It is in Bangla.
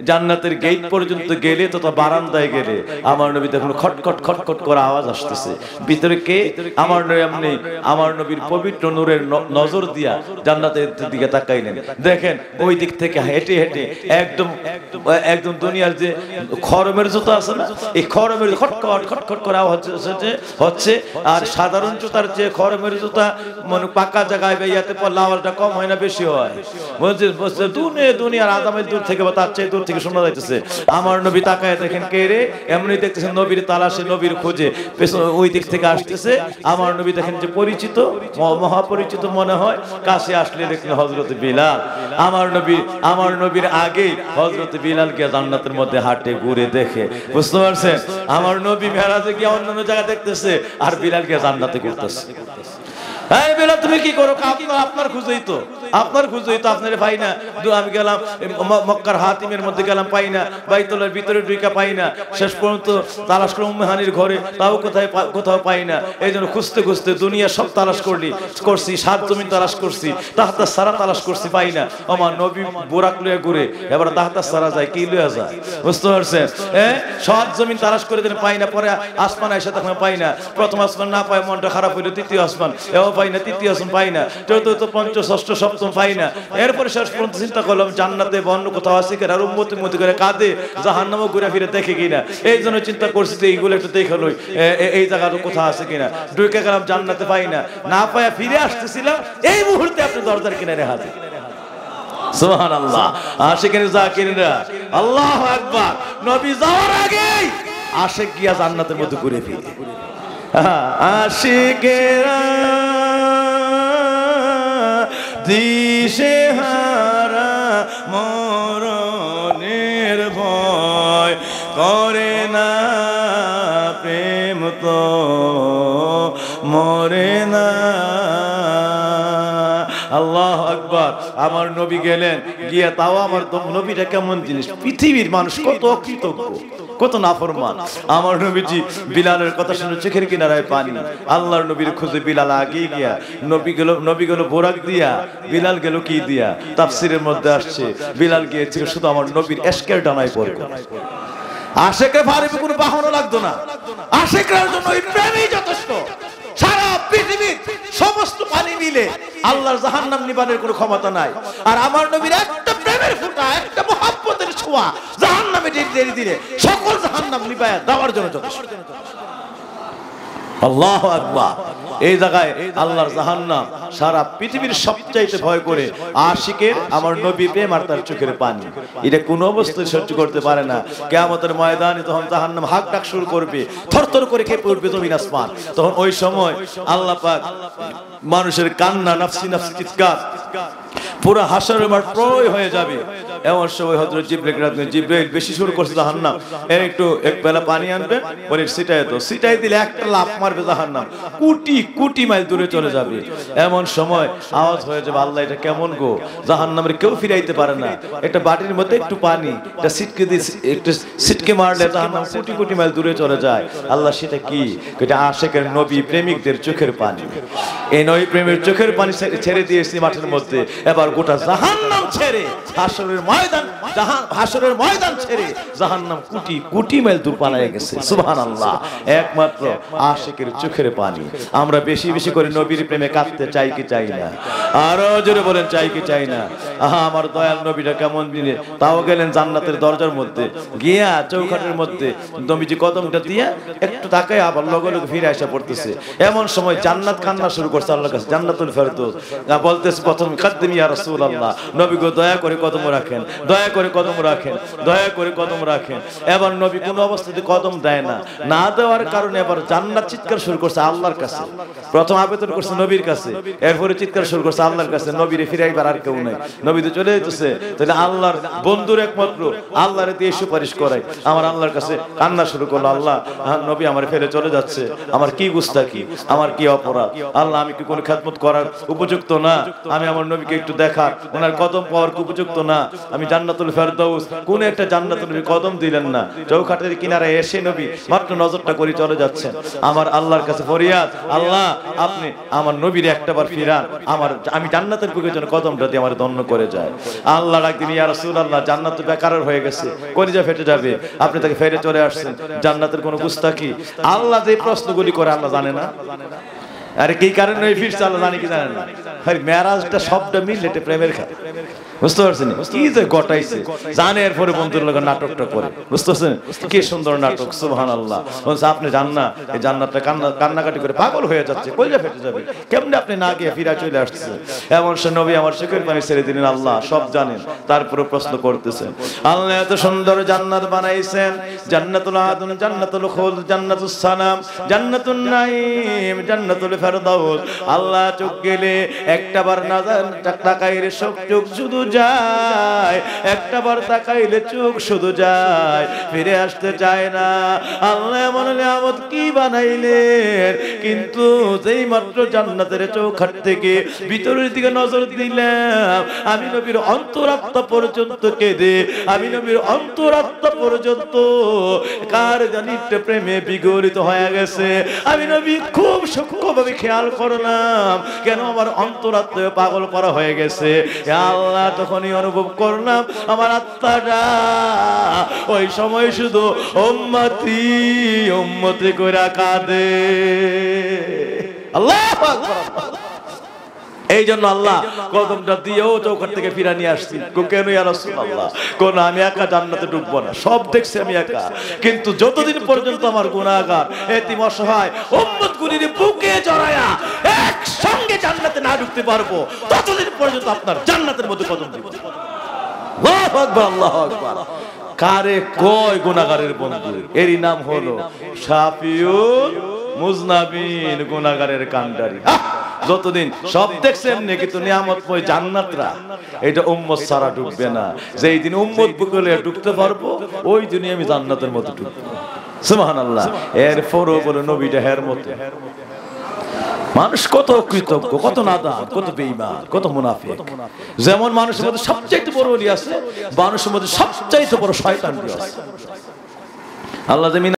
জান্নাতের গেট পর্যন্ত গেলে তথা বারান্দায় গেলে আমার নবী দেখুন খটখট খটখট করে আওয়াজ আসতেছে। ভিতরে কে? আমার নবী এমনি আমার নবীর পবিত্র নূরের নজর দিয়া জান্নাতের দিকে তাকাইলেন। দেখেন ওই দিক থেকে হেঁটে হেঁটে একদম দুনিয়ার যে খরমের জুতা আছে না, এই খরমের খটখট খটখট করে আওয়াজ হচ্ছে। আর সাধারণ জুতার যে খরমের জুতা মানে পাকা জায়গায় ইয়াতে পড়লে আওয়াজটা কম হয় না, বেশি হয়। বলছে দুনিয়ার আদামের দূর থেকে বা তার চেয়ে দূর থেকে শোনা যাইতেছে। আমার নবী তাকায় দেখেন কে রে, এমনি দেখতেছেন নবীর তালাশে নবীর খোঁজে পেছনে ওই দিক থেকে আসতেছে। আমার নবী দেখেন যে পরিচিত, মহাপরিচিত মনে হয়। কাছে আসলে দেখলেন হযরত বিলাল। আমার নবীর আগে হযরত বিলালকে জান্নাতের মধ্যে হাঁটে ঘুরে দেখে, বুঝতে পারছেন? আমার নবী মেরাজে গিয়ে অন্যান্য জায়গা দেখতেছে আর বিলালকে জান্নাতে ঘুরতেছে। এই বিলাল তুমি কি করো? আপনার খুঁজেই তো আপনার পাই না। আমি গেলাম মক্কার হাতিমের মধ্যে গেলাম, পাই না। বাইতুল্লাহর ভিতরে ঢুকা পাই না। শেষ পর্যন্ত তালাশ করলাম উম্মে হানির ঘরে, তাও কোথাও পাই না। এই জন্য খুঁজতে খুঁজতে দুনিয়া সব তালাশ করছি, সাত জমিন তালাশ করছি, তাহতা সারা তালাশ করছি, পাই না। আমার নবী বোরাক লইয়া ঘুরে, এবার তাহতা সারা যায় কি লইয়া যায়, বুঝতে পারছেন? সাত জমিন তালাশ করে দিলে পাই না। পরে আসমান আইসা তখন পাই না। প্রথম আসমান না পাই মনটা খারাপ হইলো, দ্বিতীয় আসমান এও পাই না, তৃতীয় আসমান পাই না, চতুর্থ পঞ্চম ষষ্ঠ সপ্তম পাই না। এরপরে শেষ পর্যন্ত চিন্তা করলাম জান্নাতে বন্য কোথাও আছে কিনা, আর উম্মতি মতি করে কাঁদে, জাহান্নামও ঘুরে ফিরে দেখে কিনা। এই জন্য চিন্তা করছি যে এইগুলো একটু দেখে লই, এই জায়গাটা কোথাও আছে কিনা। ঢুকে গেলাম জান্নাতে, পাই না। না পাইয়া ফিরে আসতেছিলাম, এই মুহূর্তে আপনি দরজার কিনারে হাজির। সুবহানাল্লাহ। আশিকিন জাকিররা আল্লাহু আকবার। নবী যাওয়ার আগেই আশিক গিয়া জান্নাতের মধ্যে ঘুরে ফিরে। আশিকেরা দিশেহারা মরণের ভয় করে না, প্রেম তো মরে না। আল্লাহু আকবার। আমার নবী গেলেন, গিয়া তাও আমার নবীটা কেমন জিনিস, পৃথিবীর মানুষ কত অকৃতজ্ঞ, কত নাফরমান। আমার নবীজি বিলালের কথা শুনে চোখের কিনারায় পানি। আল্লাহর নবীর খুঁজে বিলাল আগে গিয়া, নবী গেল বোরাক দিয়া, বিলাল গেল কি দিয়া? তাফসিরের মধ্যে আসছে বিলাল গিয়েছিল শুধু আমার নবীর এশকের ডানায় পড়বে। আশিকের ভারে কোনো বাহনও লাগতো না, আশিকরার জন্য এই প্রেমই যথেষ্ট। সারা পৃথিবীর সমস্ত পানি মিলে আল্লাহর জাহান্নাম নিবানের কোনো ক্ষমতা নাই। আর আমার নবীর একটা প্রেমের ফোঁটা, একটা মহব্বতের ছোঁয়া জাহান্নামে ঢেলে দিলে সকল জাহান্নাম নিবায়া দেওয়ার জন্য যথেষ্ট। আল্লাহু আকবার। এই জায়গায় আল্লাহর জাহান্নাম সারা পৃথিবীর সবচাইতে ভয় করে আশিকের আমার নবী প্রেম আর তার চোখের পানি। এটা কোনো অবস্থায় সহ্য করতে পারে না। কিয়ামতের ময়দানে তখন জাহান্নাম হাঁক ডাক শুরু করবে, থরথর করে কেঁপে উঠবে জমিন আসমান। তখন ওই সময় আল্লাহ পাক মানুষের কান্না, নাফসি নাফসি চিৎকার, পুরো হাসরের মাঠ প্রলয় হয়ে যাবে। এমন সময় হযরত জিবরাইল বেশি শুরু করছে জাহান্নাম, একটু এক বেলা পানি আনবে, বলে সিটাই দিলে একটা লাফ মারবে জাহান্নাম, কোটি মাইল দূরে চলে যাবে। এমন সময় আওয়াজ হয়ে যাবে, আল্লাহ এটা কেমন গো, জাহান্নামের কেউ ফিরাইতে পারে না। একটা বাটির মধ্যে একটু পানি, এটা একটু সিটকে মারলে জাহান্নাম কোটি মাইল দূরে চলে যায়। আল্লাহ সেটা কি? এটা আশিকের নবী প্রেমিকদের চোখের পানি। এই নবী প্রেমের চোখের পানি ছেড়ে দিয়েছি মাঠের মধ্যে। এবার গোটা জাহান্নাম ছেড়ে হাসরের ময়দান ছেড়ে জাহান্নাম কোটি মাইল দূর পালায়ে গেছে। সুবহানাল্লাহ। একমাত্র আশিকের চোখের পানি। আমরা বেশি বেশি করে নবীর প্রেমে কাঁদতে চাই কি চাই না? আরো জোরে বলেন, চাই কি চাই না? আমার দয়াল নবীটা কেমন দিনে, তাও গেলেন জান্নাতের দরজার মধ্যে গিয়া চৌখাটের মধ্যে নবীজি কদমটা দিয়া একটু তাকায় আবার লগে লগে ফিরে আসা পড়তেছে। এমন সময় জান্নাত কান্না শুরু করছে আল্লাহর কাছে, জান্নাতুল ফেরদৌস বলতেছে প্রথম, কাদ্দিম ইয়া রাসূলুল্লাহ, নবী গো দয়া করে কদম রাখেন, দয়া করে কদম রাখেন, দয়া করে কদম রাখেন। এবার নবী কোনো অবস্থাতে কদম দেয় না। না দেওয়ার কারণে এবার জান্নাত চিৎকার শুরু করছে আল্লাহর কাছে। প্রথম আবেদন করছে নবীর কাছে, এরপরে চিৎকার শুরু করছে আল্লাহর কাছে, নবীরে ফিরাইবার আর কেউ নাই। নবী তো চলে যেতেছে, তাহলে আল্লাহর বন্ধুর একমাত্র আল্লাহরে দিয়ে সুপারিশ করাই। আমার আল্লাহর কাছে কান্না শুরু করলো, আল্লাহ নবী আমার ফেলে চলে যাচ্ছে, আমার কি গুস্তাকি, আমার কি অপরাধ, আল্লাহ আমি কি কোনো খেদমত করার উপযুক্ত না, আমি আমার নবীকে একটু দেখার, ওনার কদম পাওয়ার উপযুক্ত না, আমি জান্নাতুল ফেরদাউস, কোন একটা জান্নাতুল নবী কদম দিলেন না। চৌখাটের কিনারে এসে নবী মাত্র নজরটা করে চলে যাচ্ছেন। আমার আল্লাহর কাছে ফরিয়াদ, আল্লাহ আপনি আমার নবীর একটাবার ফিরান, আমি জান্নাতের বুকের জন্য কদমটা দিয়ে আমার দণ্ড করে যায়। আল্লাহ ডাকদিন, ইয়া রাসূলুল্লাহ, জান্নাত তো বেকার হয়ে গেছে, কলিজা ফেটে যাবে, আপনি তাকে ফেরে চলে আসছেন, জান্নাতের কোনো গুস্তাখি? আল্লাহ যে প্রশ্নগুলি করে আল্লাহ জানে না? আরে কি কারণে ফিরছে আল্লাহ জানে কি জানেন না? আরে মেরাজটা সবটা মিললে প্রেমের খাত, বুঝতে পারছেন? কি যে গটাইছে জানে, এরপরে বন্ধুর লোক নাটকটা করে, বুঝতে পারছেন? কি সুন্দর নাটক, সুবহানাল্লাহ। বলছে আপনি জান না এই জান্নাতটা কান্নাকাটি করে পাগল হয়ে যাচ্ছে, কলিজা ফেটে যাবে, কেমনে আপনি না গিয়ে ফিরা চলে আসছে? এমন সে নবী আমার চোখের পানি ছেড়ে দিলেন। আল্লাহ সব জানেন, তারপরে প্রশ্ন করতেছেন। আল্লাহ এত সুন্দর জান্নাত বানাইছেন, জান্নাতুল আদন, জান্নাতুল খুলদ, জান্নাতুস সালাম, জান্নাতুন নাঈম, জান্নাতুল ফেরদাউস। আল্লাহ চোখ গেলে একটাবার নাজার তাকাইলে চোখ শুধু যায়, একটাবার তাকাইলে চোখ শুধু যায়, ফিরে আসতে চায় না। আল্লাহ এমন নিয়ামত কি বানাইলেন, কিন্তু যেই মাত্র জান্নাতের চৌখাট থেকে ভিতরের দিকে নজর দিলাম, আমি নবীর অন্তরাত্মা পর্যন্ত কেঁদে, আমি নবীর অন্তরাত্মা পর্যন্ত কার জানি প্রেমে বিগলিত হয়ে গেছে। আমি নবী খুব সূক্ষ্মভাবে খেয়াল করলাম, কেন আমার অন্তরাত্মা পাগল করা হয়ে গেছে। আল্লাহ তখনই অনুভব করলাম আমার আত্মাটা ওই সময় শুধু উম্মতি উম্মতি কইরা কাঁদে। আল্লাহু আকবার। এই জন্য আল্লাহ কদমটা দিয়েও চৌকাঠ থেকে ফিরা নিয়ে আসছি। কেন ইয়া রাসূলুল্লাহ? কোন আমি একা জান্নাতে ঢুকবো না, সব দেখছি আমি একা, কিন্তু যতদিন পর্যন্ত আমার গুনাহগার এতিম অসহায় উম্মতগুলির বুকে জড়ায়া একসঙ্গে জান্নাতে না ঢুকতে পারবো, ততদিন পর্যন্ত আপনার জান্নাতের মধ্যে কদম দিব। আল্লাহু আকবার, আল্লাহু আকবার। কারে কয় গুনাহগারের বন্ধু? এরই নাম হলো শাফিউল মুজনাবিন, গুনাহগারের কান্ডারি। যতদিন সব দেখছেন এমনি, কিন্তু নিয়ামতময় জান্নাতরা এটা উম্মত ছাড়া ঢুকবে না। যেই দিন উম্মত বুকলে ঢুকতে পারবো, ওই দিনই আমি জান্নাতের মধ্যে ঢুকবো। সুবহানাল্লাহ। এরপরও বলে নবীটা হের মতো। মানুষ কত কৃতজ্ঞ, কত নাদান, কত বেঈমান, কত মুনাফিক। যেমন মানুষের মধ্যে সবচাইতে বড় ওলি আছে, মানুষের মধ্যে সবচাইতে বড় শয়তান আছে। আল্লাহ